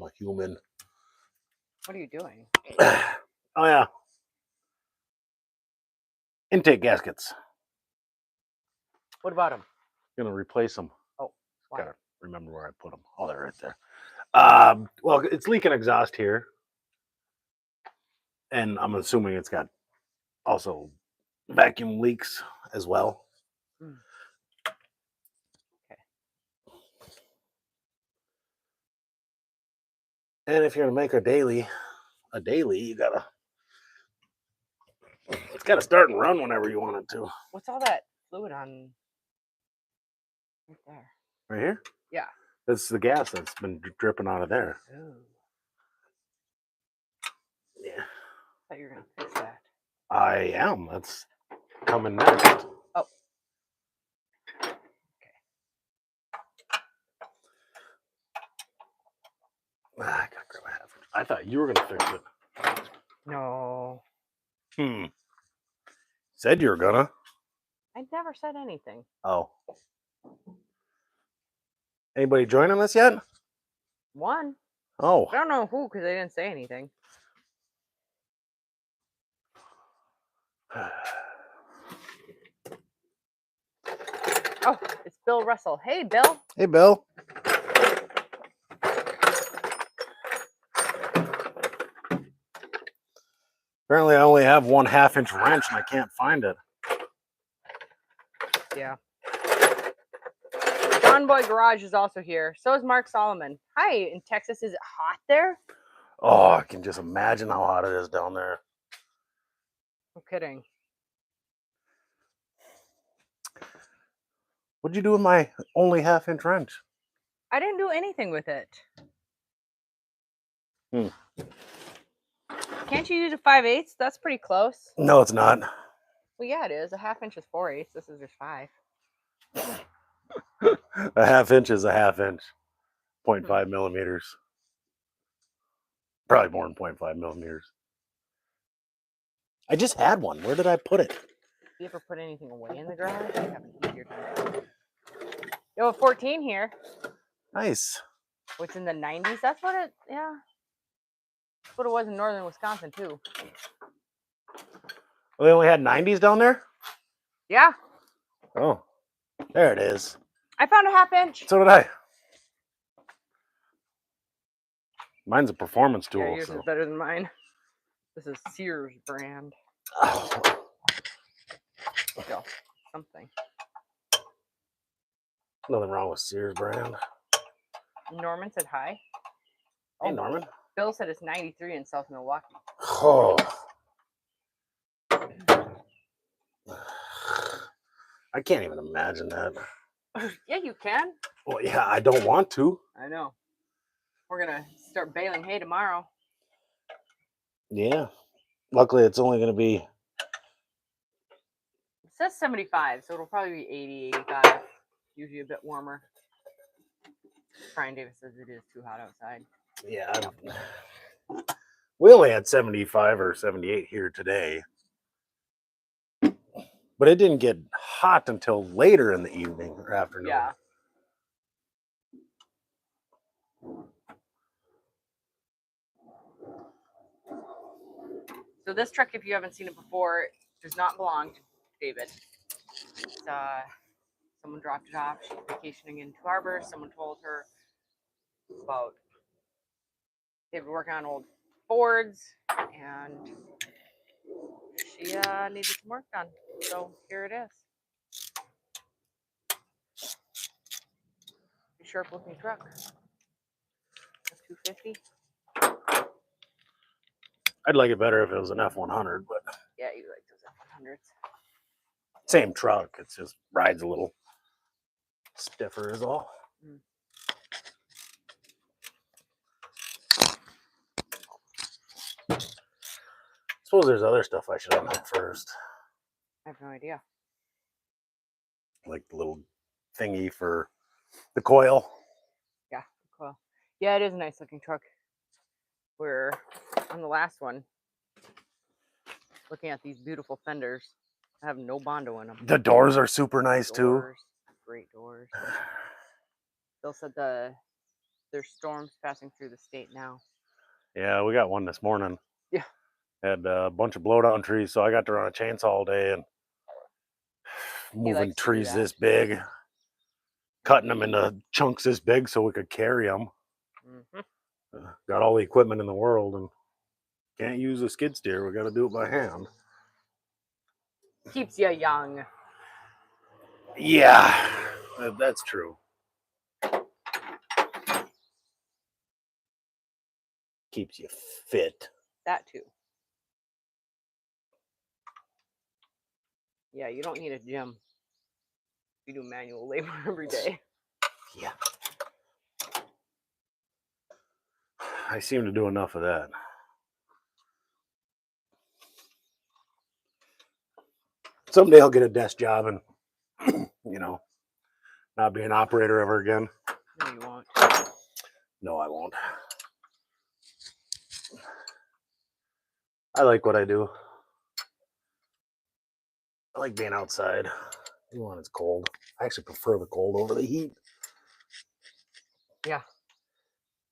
a human. What are you doing? Oh yeah. Intake gaskets. What about them? Gonna replace them. Oh, why? Gotta remember where I put them. Oh, they're right there. Well, it's leaking exhaust here, and I'm assuming it's got also vacuum leaks as well. Mm. Okay. And if you're gonna make a daily, you gotta. It's gotta start and run whenever you want it to. What's all that fluid on? Right there. Right here. Yeah. That's the gas that's been dripping out of there. Oh. Yeah. I thought you were gonna fix that. I am. That's coming next. Oh. Okay. I gotta grab a half. I thought you were gonna fix it. No. Said you were gonna. I never said anything. Oh. Anybody joining us yet? One. Oh. I don't know who because they didn't say anything. Oh, it's Bill Russell. Hey, Bill. Hey, Bill. Apparently, I only have 1/2 inch wrench and I can't find it. Yeah. John Boy Garage is also here. So is Mark Solomon. Hi, in Texas. Is it hot there? Oh, I can just imagine how hot it is down there. No kidding. What'd you do with my only 1/2 inch wrench? I didn't do anything with it. Can't you use a 5/8? That's pretty close. No, it's not. Well, yeah, it is. A 1/2 inch is 4/8. This is just 5. A 1/2 inch is a 1/2 inch. 0.5 millimeters. Probably more than 0.5 millimeters. I just had one. Where did I put it? Do you ever put anything away in the garage? You have an easier time. You have a 14 here. Nice. What's in the 90s? That's what it, yeah. That's what it was in northern Wisconsin, too. Well, they only had 90s down there? Yeah. Oh, there it is. I found a 1/2 inch. So did I. Mine's a performance tool. Yeah, yours is better than mine. This is Sears brand. Oh. So, something. Nothing wrong with Sears brand. Norman said hi. Hey, Norman. Bill said it's 93 in South Milwaukee. Oh. I can't even imagine that. Yeah, you can. Well, yeah, I don't want to. I know. We're going to start baling hay tomorrow. Yeah. Luckily, it's only going to be... It says 75, so it'll probably be 80, 85. Usually a bit warmer. Brian Davis says it is too hot outside. Yeah. We only had 75 or 78 here today. But it didn't get hot until later in the evening or afternoon. Yeah. So this truck, if you haven't seen it before, does not belong to David. It's, someone dropped it off. She's vacationing in Two Harbors. Someone told her about David working on old Fords, and she needed some work done. So here it is. A sharp-looking truck. A 250. I'd like it better if it was an F100, but... Yeah, you like those F100s. Same truck. It just rides a little stiffer is all. Mm. Suppose there's other stuff I should have done first. I have no idea. Like the little thingy for the coil. Yeah, cool. Yeah, it is a nice looking truck. We're on the last one looking at these beautiful fenders. I have no Bondo in them. The doors are super nice too. Great doors. Bill said the There's storms passing through the state now. Yeah, we got one this morning. Yeah. Had a bunch of blowdown trees, so I got to run a chainsaw all day and moving likes to do trees that. this big, cutting them into chunks this big so we could carry them. Mm-hmm. Got all the equipment in the world and can't use a skid steer. We got to do it by hand. Keeps you young. Yeah, that's true. Keeps you fit. That too. Yeah, you don't need a gym. You do manual labor every day. Yeah. I seem to do enough of that. Someday I'll get a desk job and, not be an operator ever again. No, you won't. No, I won't. I like what I do. I like being outside, even when it's cold. I actually prefer the cold over the heat. Yeah.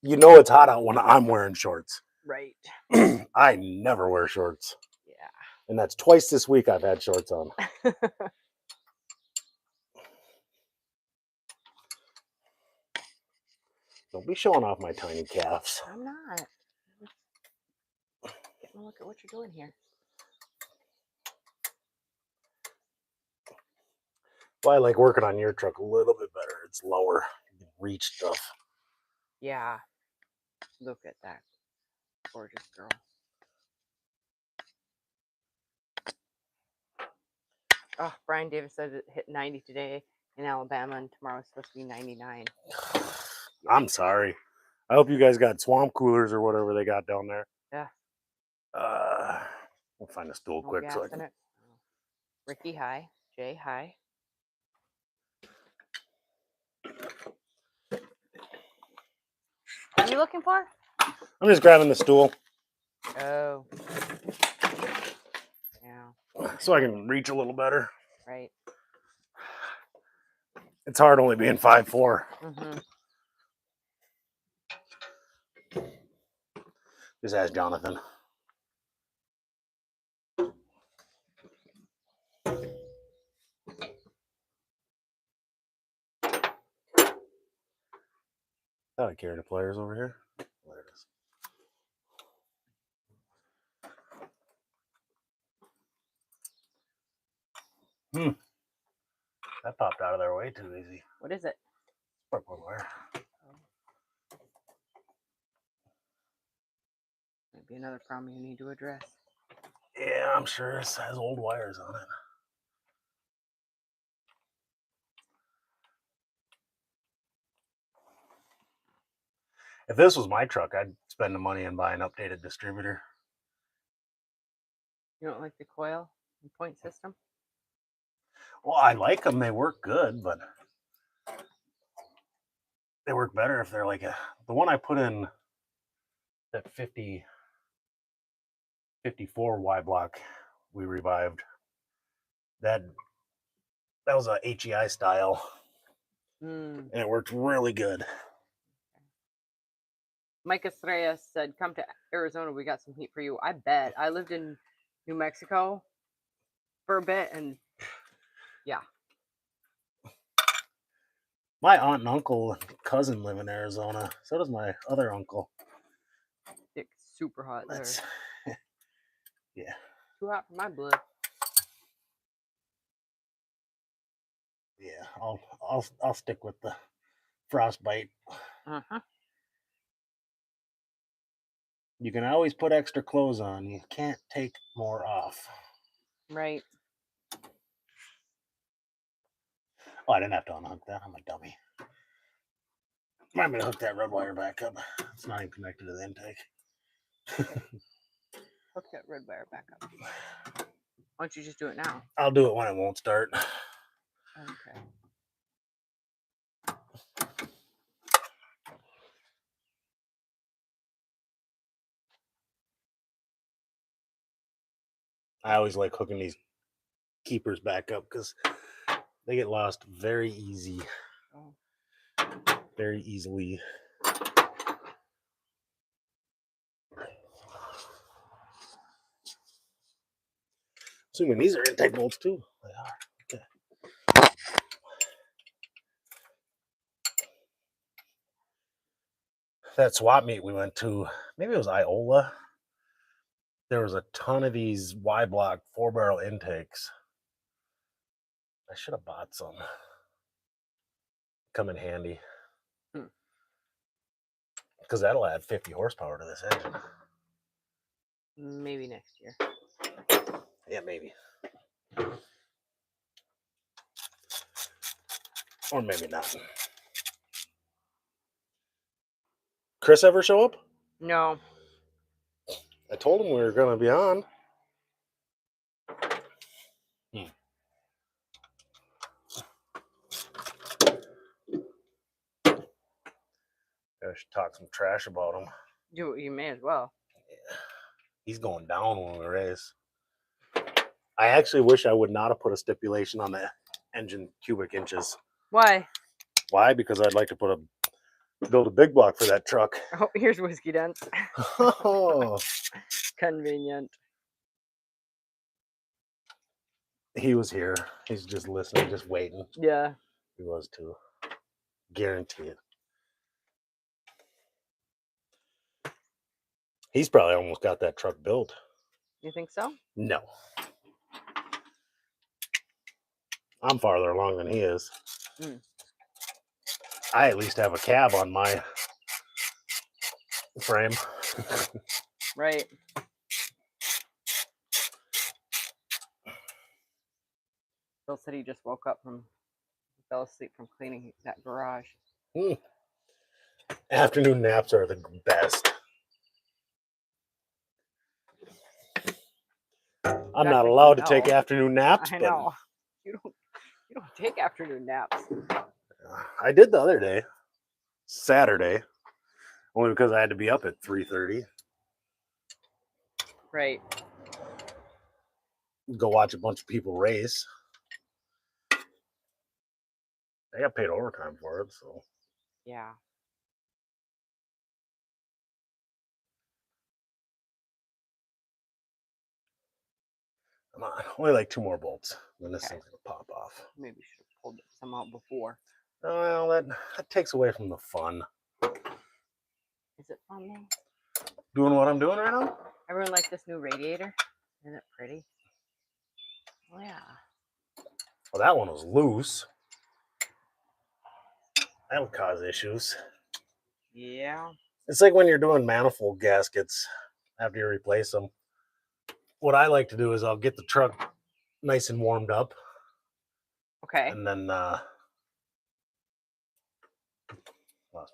You know it's hot out when I'm wearing shorts. Right. I never wear shorts. Yeah. And that's twice this week I've had shorts on. Don't be showing off my tiny calves. I'm not. Getting a look at what you're doing here. Well, I like working on your truck a little bit better. It's lower. You can reach stuff. Yeah. Look at that gorgeous girl. Oh, Brian Davis said it hit 90 today in Alabama, and tomorrow's supposed to be 99. I'm sorry. I hope you guys got swamp coolers or whatever they got down there. Yeah. We'll find a stool No quick gas so I in can. it. Ricky, hi. Jay, hi. What are you looking for? I'm just grabbing the stool Oh. Yeah. so I can reach a little better. Right. It's hard only being 5'4". Mm-hmm. Just ask Jonathan. Thought I carried the pliers over here. There it is. That popped out of there way too easy. What is it? Sparkplug wire. Might be another problem you need to address. Yeah, I'm sure it has old wires on it. If this was my truck, I'd spend the money and buy an updated distributor. You don't like the coil and point system? Well, I like them. They work good, but they work better if they're like the one I put in that 54 Y block we revived. That was a HEI style, and it worked really good. Mike Estrella said, "Come to Arizona. We got some heat for you." I bet. I lived in New Mexico for a bit, and yeah. My aunt and uncle and cousin live in Arizona. So does my other uncle. It's super hot there. Yeah. Too hot for my blood. Yeah, I'll stick with the frostbite. Uh-huh. You can always put extra clothes on. You can't take more off. Right. Oh, I didn't have to unhook that. I'm a dummy. I'm gonna hook that red wire back up. It's not even connected to the intake. Hook that red wire back up. Why don't you just do it now? I'll do it when it won't start. Okay. I always like hooking these keepers back up because they get lost very easy. Oh. Very easily. assuming these are intake bolts too. They are. Okay. That swap meet we went to, maybe it was Iola. There was a ton of these Y-block 4-barrel intakes. I should have bought some. Come in handy. Because that'll add 50 horsepower to this engine. Maybe next year. Yeah, maybe. Or maybe not. Chris ever show up? No. I told him we were going to be on. I should talk some trash about him. You may as well. Yeah. He's going down when we race. I actually wish I would not have put a stipulation on the engine cubic inches. Why? Why? Because I'd like to build a big block for that truck. Oh, here's Whiskey Dents. Oh. Convenient. He was here. He's just listening, just waiting. Yeah. He was too. Guarantee it. He's probably almost got that truck built. You think so? No. I'm farther along than he is. I at least have a cab on my frame. Right. Bill said he just fell asleep from cleaning that garage. Afternoon naps are the best. I'm not allowed to take afternoon naps. I know. You don't take afternoon naps. I did the other day, Saturday, only because I had to be up at 3:30. Right. Go watch a bunch of people race. I got paid overtime for it, so. Yeah. Come on, only like 2 more bolts, then this thing's gonna pop off. Maybe should have pulled some out before. Oh, well, that takes away from the fun. Is it fun though? Doing what I'm doing right now? Everyone like this new radiator? Isn't it pretty? Oh yeah. Well, that one was loose. That would cause issues. Yeah. It's like when you're doing manifold gaskets after you replace them. What I like to do is I'll get the truck nice and warmed up. Okay. And then lost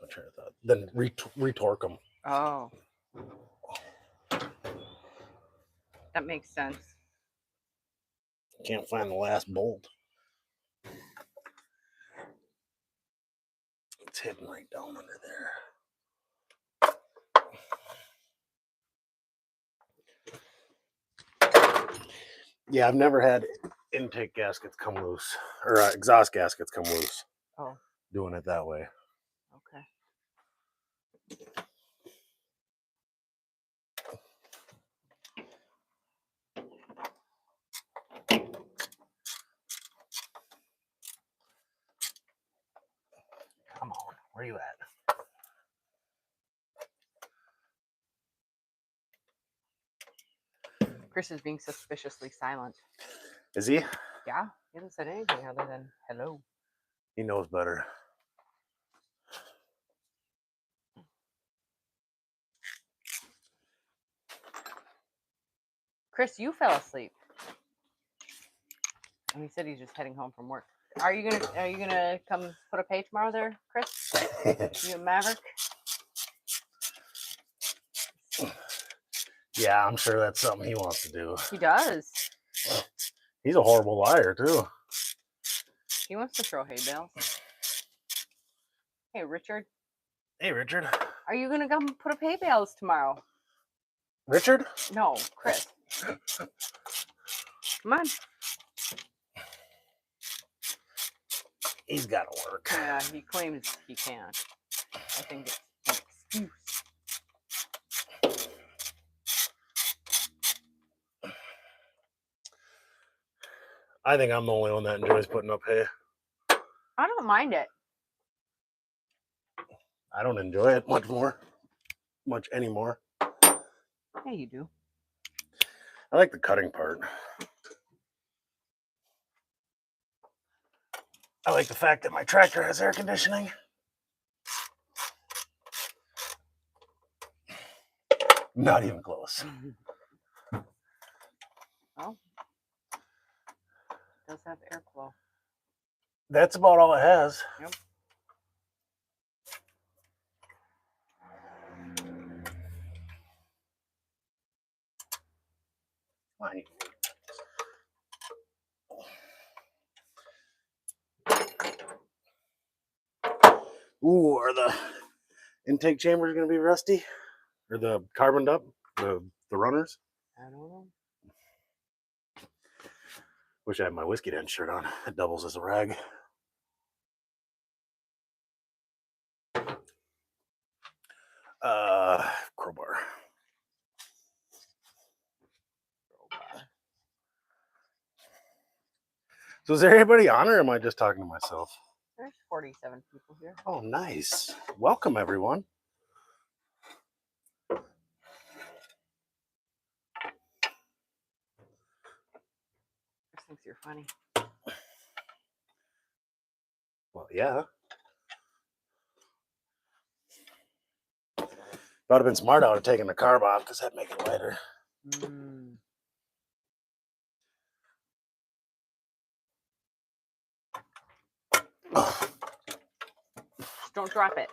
my train of thought. Then retorque them. Oh. That makes sense. Can't find the last bolt. It's hidden right down under there. Yeah, I've never had intake gaskets come loose, or exhaust gaskets come loose. Oh. Doing it that way. Okay. Come on, where you at? Chris is being suspiciously silent. Is he? Yeah, he hasn't said anything other than hello. He knows better. Chris, you fell asleep. And he said he's just heading home from work. Are you gonna come put a pay tomorrow there, Chris? You a Maverick? Yeah, I'm sure that's something he wants to do. He does. He's a horrible liar too. He wants to throw hay bales. Hey, Richard. Hey, Richard. Are you gonna come put up hay bales tomorrow? Richard? No, Chris. Come on. He's got to work. Yeah, he claims he can't. I think it's an excuse. I think I'm the only one that enjoys putting up hay. I don't mind it. I don't enjoy it much anymore. Yeah, you do. I like the cutting part. I like the fact that my tractor has air conditioning. Not even close. Well, it does have airflow. That's about all it has. Yep. Fine. Ooh, are the intake chambers going to be rusty? Or the carboned up? The runners? I don't know. Wish I had my whiskey den shirt on. It doubles as a rag. Crowbar. So is there anybody on, or am I just talking to myself? There's 47 people here. Oh, nice. Welcome, everyone. Chris thinks you're funny. Well, yeah. That would have been smart. I would have taken the carb off because that'd make it lighter. Don't drop it.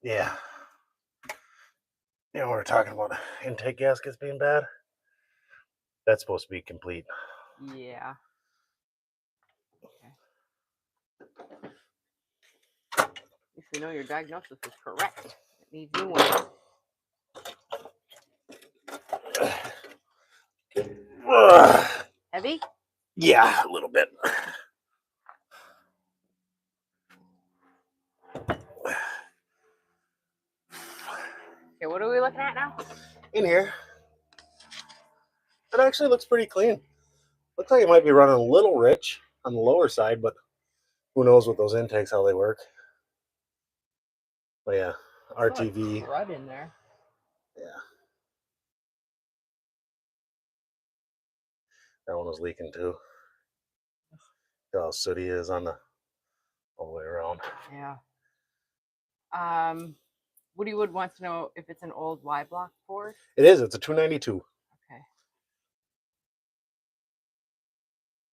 Yeah. You know, we were talking about intake gaskets being bad. That's supposed to be complete. Yeah. At least we know your diagnosis is correct. It needs new ones. Heavy? Yeah, a little bit. Okay, what are we looking at now? In here, it actually looks pretty clean. Looks like it might be running a little rich on the lower side, but who knows with those intakes how they work. But yeah, RTV. Crud in there. Yeah. That one was leaking too. Look how sooty it is on the all the way around. Yeah. Woody wants to know if it's an old Y block Ford. It is. It's a 292.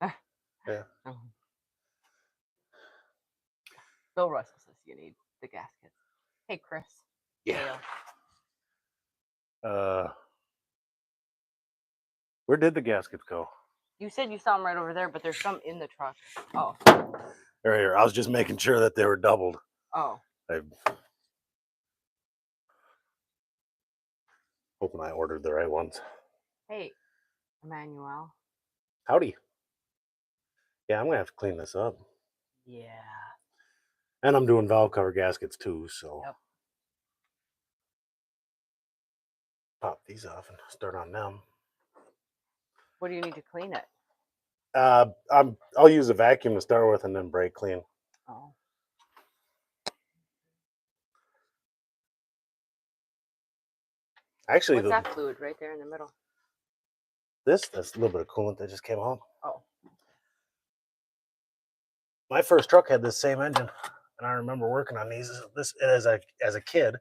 Okay. Yeah. Oh. Bill Russell says you need the gaskets. Hey, Chris. Yeah. Where did the gaskets go? You said you saw them right over there, but there's some in the truck. Oh. Right here. I was just making sure that they were doubled. Oh. I'm hoping I ordered the right ones. Hey, Emmanuel. Howdy. Yeah, I'm going to have to clean this up. Yeah. And I'm doing valve cover gaskets too, so. Yep. Pop these off and start on them. What do you need to clean it? I'll use a vacuum to start with and then brake clean. Oh. Actually, what's that fluid right there in the middle? That's a little bit of coolant that just came out. Oh. My first truck had this same engine, and I remember working on these as a kid.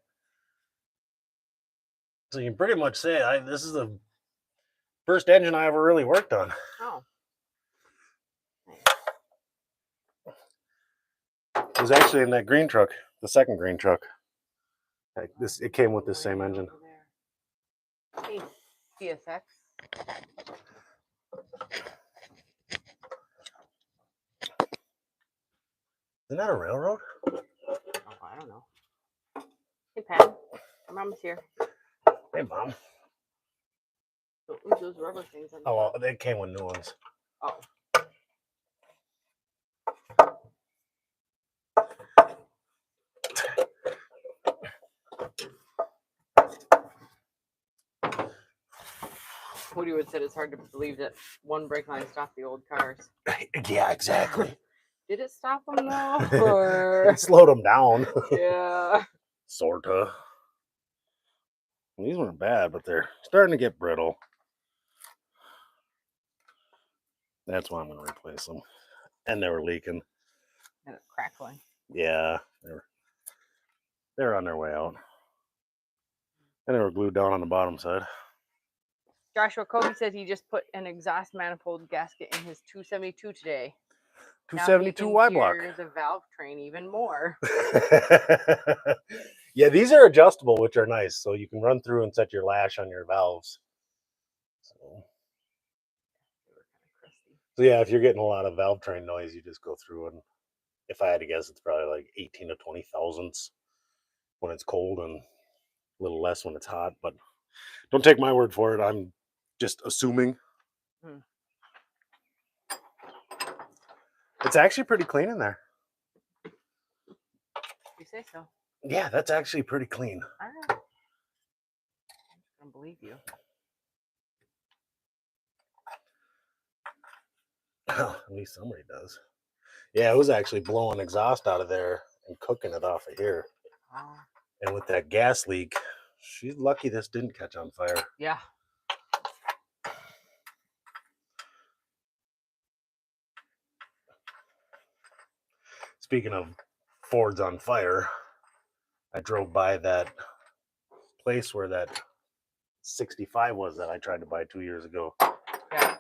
So you can pretty much say this is the first engine I ever really worked on. Oh. It was actually in that green truck, the second green truck. It came with this same engine. Hey, CSX. Isn't that a railroad? Oh, I don't know. Hey, Pat. Mom's here. Hey, Mom. Don't lose those rubber things. Oh, well, they came with new ones. Oh. Woody would said it's hard to believe that one brake line stopped the old cars. Yeah, exactly. Did it stop them though? Or It slowed them down. yeah. Sorta. These weren't bad, but they're starting to get brittle. That's why I'm going to replace them. And they were leaking. And it's crackling. Yeah, they're on their way out. And they were glued down on the bottom side. Joshua Kobe said he just put an exhaust manifold gasket in his 272 today. 272 Y block. Here's a valve train even more. Yeah, these are adjustable, which are nice. So you can run through and set your lash on your valves. So yeah, if you're getting a lot of valve train noise, you just go through, and if I had to guess, it's probably like 18 to 20 thousandths when it's cold and a little less when it's hot. But don't take my word for it. I'm just assuming. It's actually pretty clean in there. You say so. Yeah, that's actually pretty clean. All right. I'm just gonna believe you. Well, at least somebody does. Yeah, it was actually blowing exhaust out of there and cooking it off of here. Oh. And with that gas leak, she's lucky this didn't catch on fire. Yeah. Speaking of Fords on fire, I drove by that place where that 65 was that I tried to buy 2 years ago. Yeah.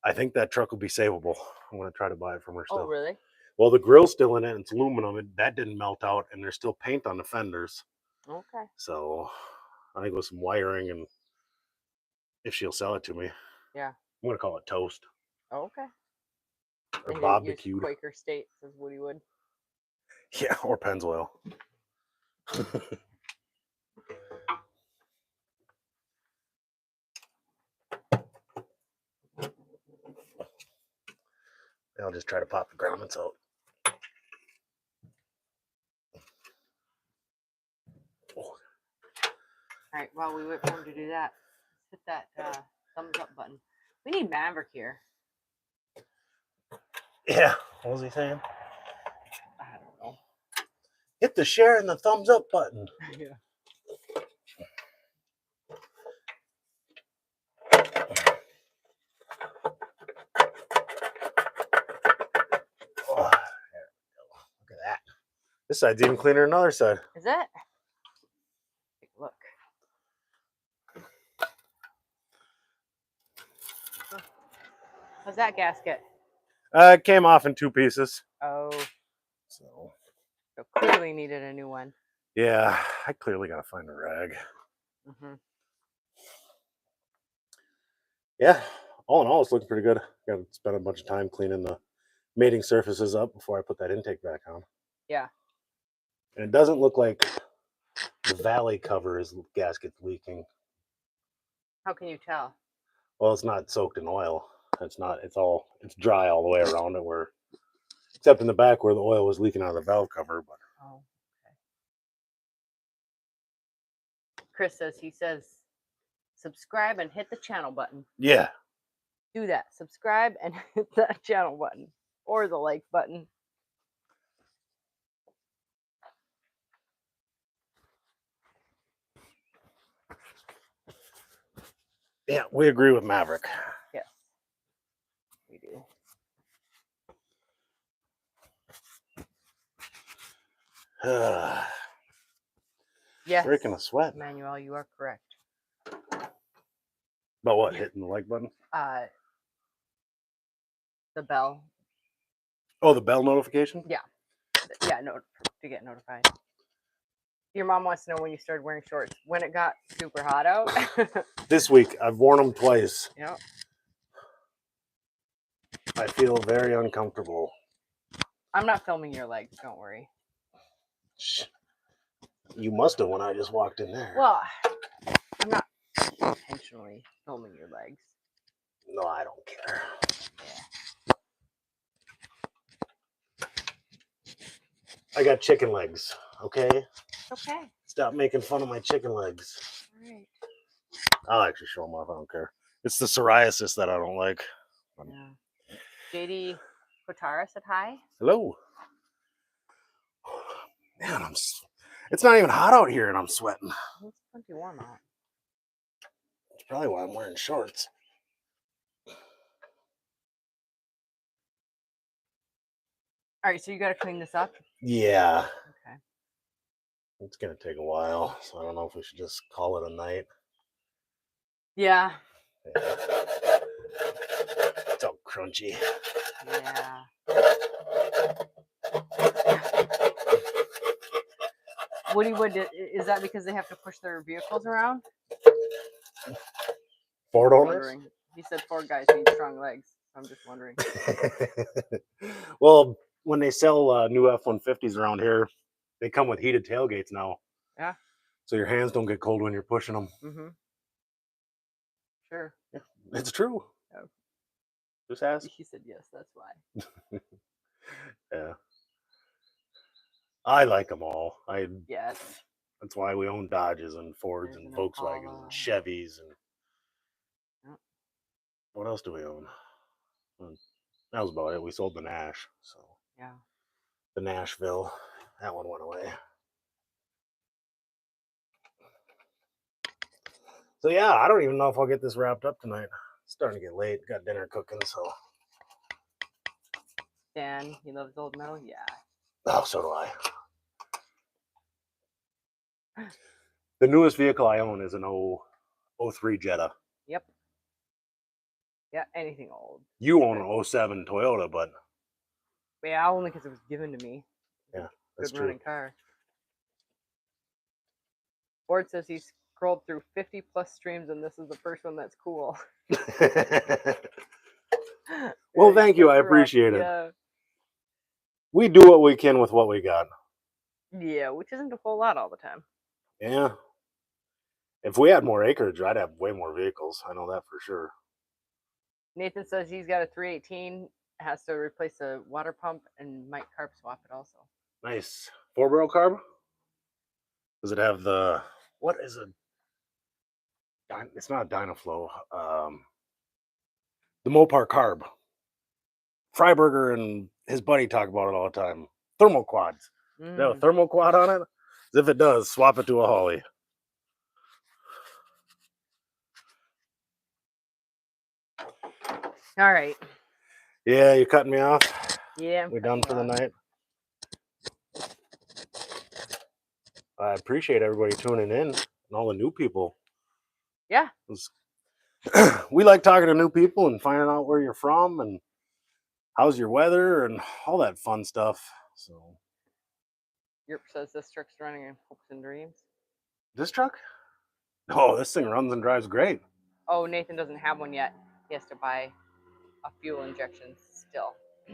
I think that truck will be savable. I'm going to try to buy it from her still. Oh, really? Well, the grill's still in it. It's aluminum. That didn't melt out, and there's still paint on the fenders. Okay. So I think with some wiring, and if she'll sell it to me, yeah, I'm going to call it toast. Okay. Or and barbecued. Quaker State, says Woody would. Yeah, or Pennzoil. I'll just try to pop the grommets out. All right, while we wait for him to do that, hit that thumbs up button. We need Maverick here. Yeah, what was he saying? I don't know. Hit the share and the thumbs up button. Yeah. Oh, there we go. Look at that. This side's even cleaner than the other side. Is it? Take a look. How's that gasket? It came off in 2 pieces. Oh. So clearly needed a new one. Yeah, I clearly got to find a rag. Mm-hmm. Yeah, all in all, it's looking pretty good. Got to spend a bunch of time cleaning the mating surfaces up before I put that intake back on. Yeah. And it doesn't look like the valley cover is gasket's leaking. How can you tell? Well, it's not soaked in oil. It's dry all the way around it, where except in the back where the oil was leaking out of the valve cover. But oh, okay. Chris says subscribe and hit the channel button. Yeah. Do that. Subscribe and hit that channel button or the like button. Yeah, we agree with Maverick. Yes, we do. Yes. Breaking a sweat. Manuel, you are correct. About what? Hitting the like button? The bell. Oh, the bell notification? Yeah. Yeah, to get notified. Your mom wants to know when you started wearing shorts. When it got super hot out. This week. I've worn them twice. Yep. I feel very uncomfortable. I'm not filming your legs, don't worry. You must have when I just walked in there. Well, I'm not intentionally filming your legs. No, I don't care. Yeah. I got chicken legs, okay? Okay. Stop making fun of my chicken legs. All right. I'll actually show them off. I don't care. It's the psoriasis that I don't like. Yeah. JD Kotara said hi. Hello. Man, it's not even hot out here and I'm sweating. It's plenty warm out. That's probably why I'm wearing shorts. All right, so you got to clean this up. Yeah. Okay. It's going to take a while, so I don't know if we should just call it a night. Yeah. It's all crunchy. Yeah. What is that because they have to push their vehicles around? Ford owners? He said Ford guys need strong legs. So I'm just wondering. Well, when they sell new F-150s around here, they come with heated tailgates now. Yeah. So your hands don't get cold when you're pushing them. Mm-hmm. Sure. Yeah, it's true. Oh. Just ask. He said yes, that's why. Yeah. I like them all. Yes. That's why we own Dodges and Fords and Volkswagens and Chevys and what else do we own? That was about it. We sold the Nash, so yeah. The Nashville, that one went away. So yeah, I don't even know if I'll get this wrapped up tonight. It's starting to get late. Got dinner cooking, so. Dan, he loves old metal. Yeah. Oh, so do I. The newest vehicle I own is an 03 Jetta. Yep. Yeah, anything old. You own an 07 Toyota, but. Yeah, only because it was given to me. Yeah, that's good true. running car. Ford says he scrolled through 50 plus streams and this is the first one that's cool. Well, thank you. I appreciate it. Yeah. We do what we can with what we got. Yeah, which isn't a whole lot all the time. Yeah. If we had more acreage, I'd have way more vehicles. I know that for sure. Nathan says he's got a 318, has to replace a water pump and might carb swap it also. Nice. 4-barrel carb? Does it have the, what is it? It's not a Dynaflow. The Mopar carb. Freiberger and his buddy talk about it all the time. Thermal quads. Does it have a thermal quad on it? If it does, swap it to a Holly. All right. Yeah, you cutting me off? Yeah. We done for the night? I appreciate everybody tuning in and all the new people. Yeah. We like talking to new people and finding out where you're from and how's your weather and all that fun stuff. So Yerp says this truck's running in hopes and dreams. This truck? Oh, this thing runs and drives great. Oh, Nathan doesn't have one yet. He has to buy a fuel injection still.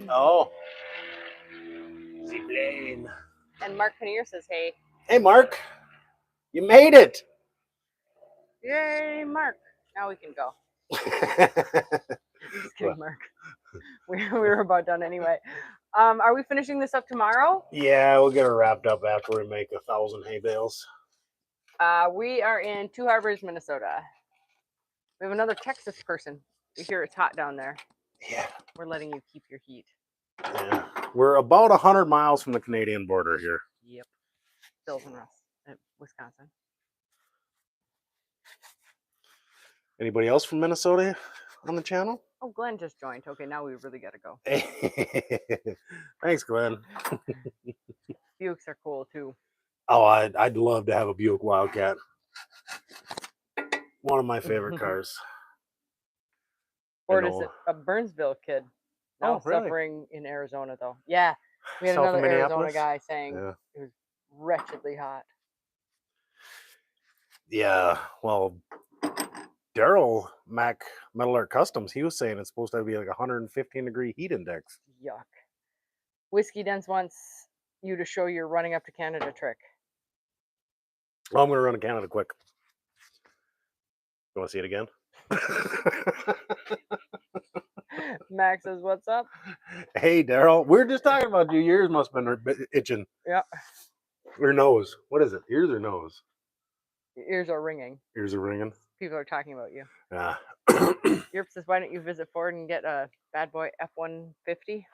Oh. Ziplane. And Mark Kinnear says, hey. Hey, Mark. You made it. Yay, Mark. Now we can go. Just kidding, Mark. We were about done anyway. Are we finishing this up tomorrow? Yeah, we'll get it wrapped up after we make 1,000 hay bales. We are in Two Harbors, Minnesota. We have another Texas person. We hear it's hot down there. Yeah. We're letting you keep your heat. Yeah. We're about 100 miles from the Canadian border here. Yep. Phil's and Russ at Wisconsin. Anybody else from Minnesota on the channel? Oh, Glenn just joined. Okay, now we really got to go. Thanks, Glenn. Buicks are cool, too. Oh, I'd love to have a Buick Wildcat. One of my favorite cars. Ford is a Burnsville kid. Now suffering in Arizona, though. Yeah, we had another Arizona guy saying it was wretchedly hot. Yeah, well, Daryl Mac Metal Art Customs, he was saying it's supposed to be like 115-degree heat index. Yuck. Whiskey Dens wants you to show your running up to Canada trick. Oh, I'm going to run to Canada quick. You want to see it again? Max says, what's up? Hey, Daryl. We were just talking about you. Your ears must have been itching. Yeah. Or nose. What is it? Ears or nose? Your ears are ringing. Ears are ringing. People are talking about you. Yeah. Europe says, why don't you visit Ford and get a bad boy F-150?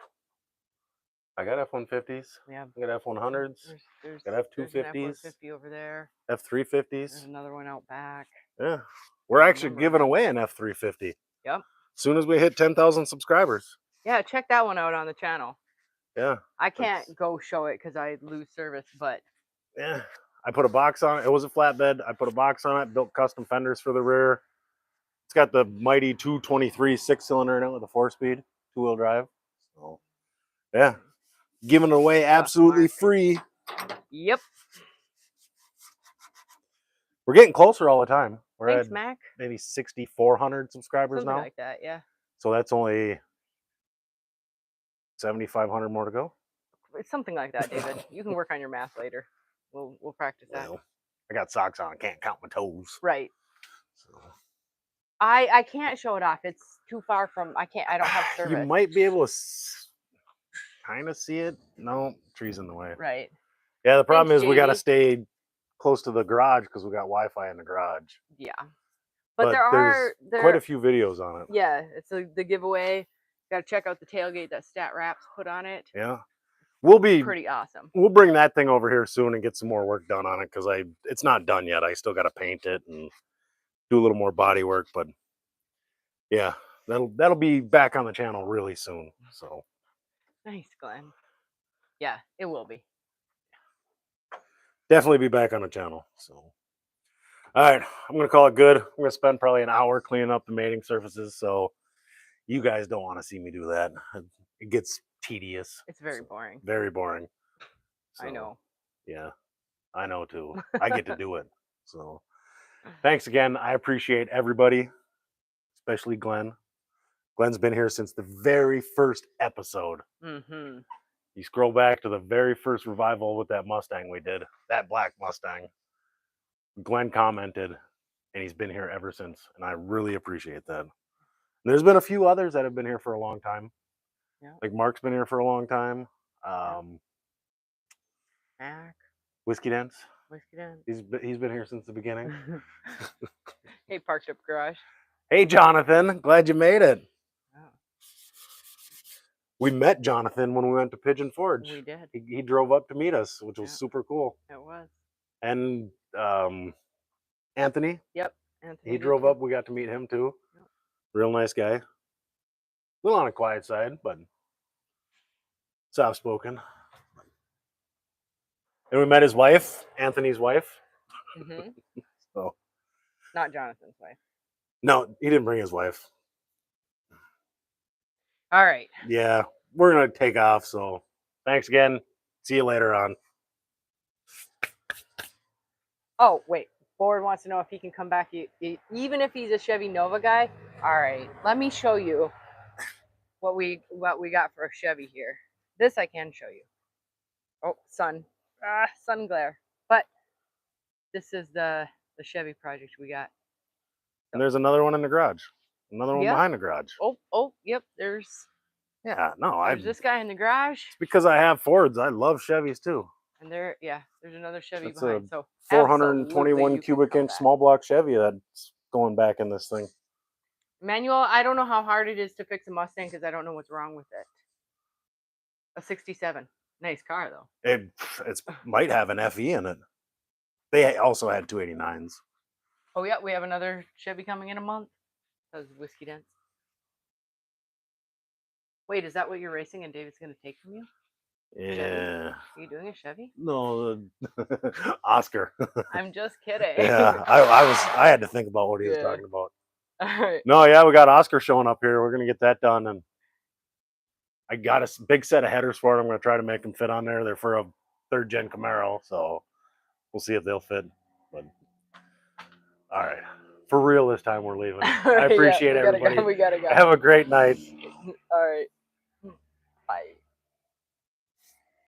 I got F-150s. Yeah. I got F-100s. There's got There's an F-250s. F-150 over there. F-350s. There's another one out back. Yeah. We're actually giving away an F-350. Yep. As soon as we hit 10,000 subscribers. Yeah, check that one out on the channel. Yeah. I can't go show it because I lose service, but yeah. I put a box on it. It was a flatbed. I put a box on it, built custom fenders for the rear. It's got the mighty 223 6-cylinder in it with a 4-speed, 2-wheel drive. So, yeah. Giving it away absolutely free. Yep. We're getting closer all the time. We're Thanks, at Mac. maybe 6,400 subscribers Something now. like that, yeah. So that's only 7,500 more to go. It's something like that, David. You can work on your math later. We'll practice that. Well, I got socks on. I can't count my toes. Right. So. I can't show it off. It's too far from. I don't have service. You might be able to kind of see it. No, trees in the way. Right. Yeah, the problem Thanks, is we got to JD. stay close to the garage because we got Wi-Fi in the garage. Yeah. But there's quite a few videos on it. Yeah, it's the giveaway. Got to check out the tailgate that Stat Wraps put on it. Yeah. We'll be pretty awesome. We'll bring that thing over here soon and get some more work done on it because it's not done yet. I still got to paint it and do a little more body work, but yeah, that'll be back on the channel really soon. So nice, Glenn. Yeah, it will be. Definitely be back on the channel. So all right, I'm gonna call it good. I'm gonna spend probably an hour cleaning up the mating surfaces. So you guys don't want to see me do that. It gets tedious. It's very boring. Very boring. So, I know. Yeah, I know too. I get to do it. So thanks again. I appreciate everybody, especially Glenn. Glenn's been here since the very first episode. Mm-hmm. You scroll back to the very first revival with that Mustang we did, that black Mustang. Glenn commented, and he's been here ever since, and I really appreciate that. And there's been a few others that have been here for a long time. Yeah. Like Mark's been here for a long time. Mac. Whiskey Dance. Whiskey Dance. He's been here since the beginning. Hey, Parked Up Garage. Hey, Jonathan. Glad you made it. Oh. We met Jonathan when we went to Pigeon Forge. We did. He drove up to meet us, which was super cool. It was. And Anthony. Yep. Anthony. He drove up. We got to meet him too. Yep. Real nice guy. A little on the quiet side, but soft spoken. And we met his wife, Anthony's wife. Mm-hmm. So. Not Jonathan's wife. No, he didn't bring his wife. All right. Yeah, we're going to take off. So thanks again. See you later on. Oh, wait. Ford wants to know if he can come back, even if he's a Chevy Nova guy. All right. Let me show you what we got for a Chevy here. This I can show you. Oh, sun glare. But this is the Chevy project we got. And there's another one in the garage. Another one behind the garage. Oh, yep. There's this guy in the garage. It's because I have Fords. I love Chevys too. And there's another Chevy it's behind. So 421 cubic inch small block Chevy that's going back in this thing. Manuel, I don't know how hard it is to fix a Mustang because I don't know what's wrong with it. A 67. Nice car though. It might have an FE in it. They also had 289s. Oh yeah, we have another Chevy coming in a month. That was Whiskey Dance. Wait, is that what you're racing and David's going to take from you? Yeah. Chevy? Are you doing a Chevy? No, Oscar. I'm just kidding. Yeah, I had to think about what he was talking about. All right. No, yeah, we got Oscar showing up here. We're going to get that done. And I got a big set of headers for it. I'm going to try to make them fit on there. They're for a 3rd gen Camaro. So we'll see if they'll fit. But all right. For real this time, we're leaving. I appreciate everybody. We gotta go. Have a great night. All right. Bye.